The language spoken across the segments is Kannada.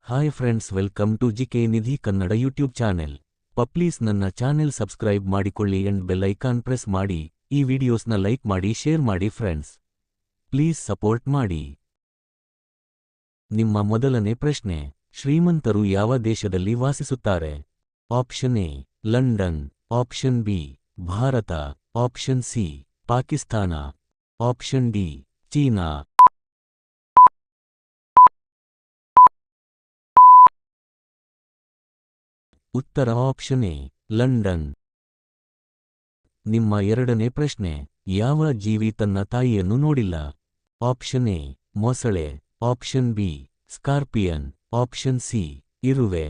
Hi friends, welcome to GK Nidhi Kannada YouTube channel. Please ನನ್ನ ಚಾನೆಲ್ ಸಬ್ಸ್ಕ್ರೈಬ್ ಮಾಡಿಕೊಳ್ಳಿ ಅಂಡ್ ಬೆಲ್ ಐಕಾನ್ ಪ್ರೆಸ್ ಮಾಡಿ. ಈ ವಿಡಿಯೋಸ್ನ ಲೈಕ್ ಮಾಡಿ, ಶೇರ್ ಮಾಡಿ ಫ್ರೆಂಡ್ಸ್. ಪ್ಲೀಸ್ ಸಪೋರ್ಟ್ ಮಾಡಿ. ನಿಮ್ಮ ಮೊದಲನೇ ಪ್ರಶ್ನೆ: ಶ್ರೀಮಂತರು ಯಾವ ದೇಶದಲ್ಲಿ ವಾಸಿಸುತ್ತಾರೆ? Option A London, option B Bharat, option C Pakistan, option D China. ಉತ್ತರ ಆಪ್ಷನ್ ಎ ಲಂಡನ್. ನಿಮ್ಮ ಎರಡನೇ ಪ್ರಶ್ನೆ: ಯಾವ ಜೀವಿ ತನ್ನ ತಾಯಿಯನ್ನು ನೋಡಿಲ್ಲ? ಆಪ್ಷನ್ ಎ ಮೊಸಳೆ, option B scorpion, option C ಇರುವೆ,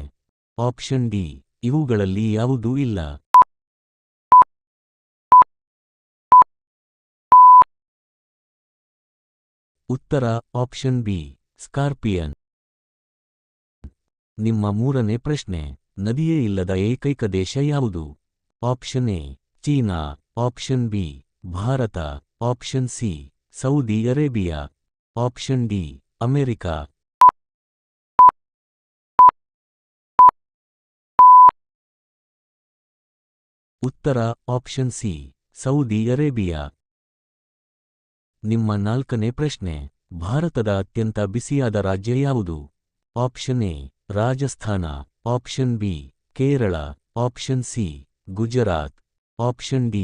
ಆಪ್ಷನ್ ಡಿ ಇವುಗಳಲ್ಲಿ ಯಾವುದೂ ಇಲ್ಲ. ಉತ್ತರ ಆಪ್ಷನ್ ಬಿ ಸ್ಕಾರ್ಪಿಯನ್. ನಿಮ್ಮ ಮೂರನೇ ಪ್ರಶ್ನೆ: ನದಿಯೇ ಇಲ್ಲದ ಏಕೈಕ ದೇಶ ಯಾವುದು? Option A China, option B Bharat, option C Saudi Arabia, option D America. ಉತ್ತರ ಆಪ್ಷನ್ ಸಿ ಸೌದಿ ಅರೇಬಿಯಾ. ನಿಮ್ಮ ನಾಲ್ಕನೇ ಪ್ರಶ್ನೆ: ಭಾರತದ ಅತ್ಯಂತ ಬಿಸಿಯಾದ ರಾಜ್ಯ ಯಾವುದು? Option A Rajasthan, option B Kerala, option C Gujarat, option D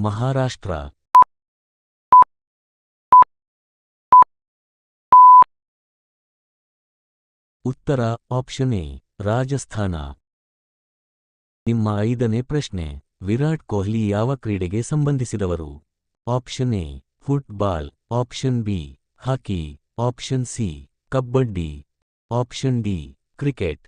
Maharashtra. ಉತ್ತರ ಆಪ್ಷನ್ ಎ ರಾಜಸ್ಥಾನ. ನಿಮ್ಮ ಐದನೇ ಪ್ರಶ್ನೆ: ವಿರಾಟ್ ಕೊಹ್ಲಿ ಯಾವ ಕ್ರೀಡೆಗೆ ಸಂಬಂಧಿಸಿದವರು? Option A football, option B hockey, option C kabaddi, option D cricket.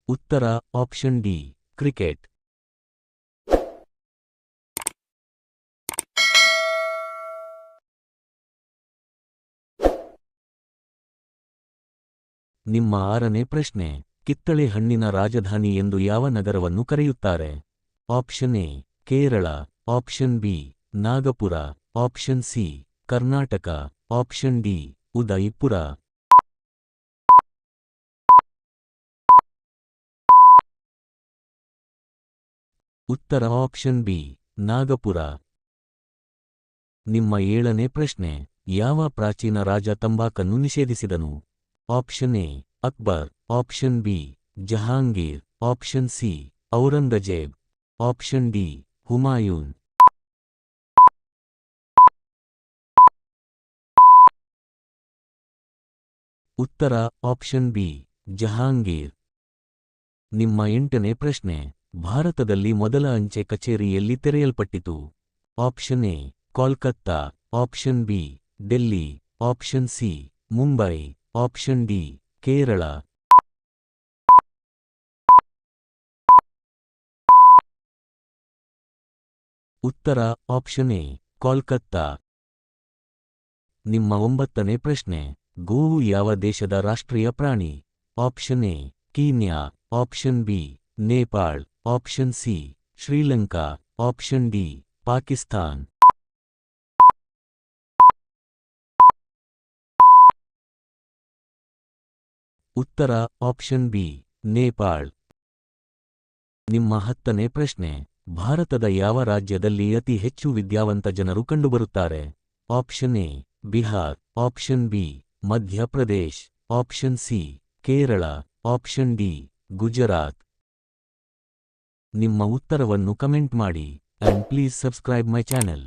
ಉತ್ತರ ಆಪ್ಷನ್ ಡಿ ಕ್ರಿಕೆಟ್. ನಿಮ್ಮ ಆರನೇ ಪ್ರಶ್ನೆ: ಕಿತ್ತಳೆ ಹಣ್ಣಿನ ರಾಜಧಾನಿ ಎಂದು ಯಾವ ನಗರವನ್ನು ಕರೆಯುತ್ತಾರೆ? Option A Kerala, option B Nagpur, option C Karnataka, option D Udaipur. ಉತ್ತರ ಆಪ್ಷನ್ ಬಿ ನಾಗಪುರ. ನಿಮ್ಮ ಏಳನೇ ಪ್ರಶ್ನೆ: ಯಾವ ಪ್ರಾಚೀನ ರಾಜ ತಂಬಾಕನ್ನು ನಿಷೇಧಿಸಿದನು? Option A Akbar, option B Jahangir, option C Aurangzeb, option D Humayun. ಉತ್ತರ ಆಪ್ಷನ್ ಬಿ ಜಹಾಂಗೀರ್. ನಿಮ್ಮ ಎಂಟನೇ ಪ್ರಶ್ನೆ: ಭಾರತದಲ್ಲಿ ಮೊದಲ ಅಂಚೆ ಕಚೇರಿ ಎಲ್ಲಿ ತೆರೆಯಲ್ಪಟ್ಟಿತು? Option A Kolkata, option B Delhi, option C Mumbai, option D Kerala. ಉತ್ತರ ಆಪ್ಷನ್ ಎ ಕೋಲ್ಕತ್ತಾ. ನಿಮ್ಮ ಒಂಬತ್ತನೇ ಪ್ರಶ್ನೆ: ಗೋವು ಯಾವ ದೇಶದ ರಾಷ್ಟ್ರೀಯ ಪ್ರಾಣಿ? Option A Kenya, option B Nepal, option C Sri Lanka, option D Pakistan. ಉತ್ತರ ಆಪ್ಷನ್ ಬಿ ನೇಪಾಳ್. ನಿಮ್ಮ ಹತ್ತನೇ ಪ್ರಶ್ನೆ: ಭಾರತದ ಯಾವ ರಾಜ್ಯದಲ್ಲಿ ಅತಿ ಹೆಚ್ಚು ವಿದ್ಯಾವಂತ ಜನರು ಕಂಡುಬರುತ್ತಾರೆ? Option A Bihar, option B Madhya Pradesh, option C Kerala, option D Gujarat. ನಿಮ್ಮ ಉತ್ತರವನ್ನು ಕಮೆಂಟ್ ಮಾಡಿ and please subscribe my channel.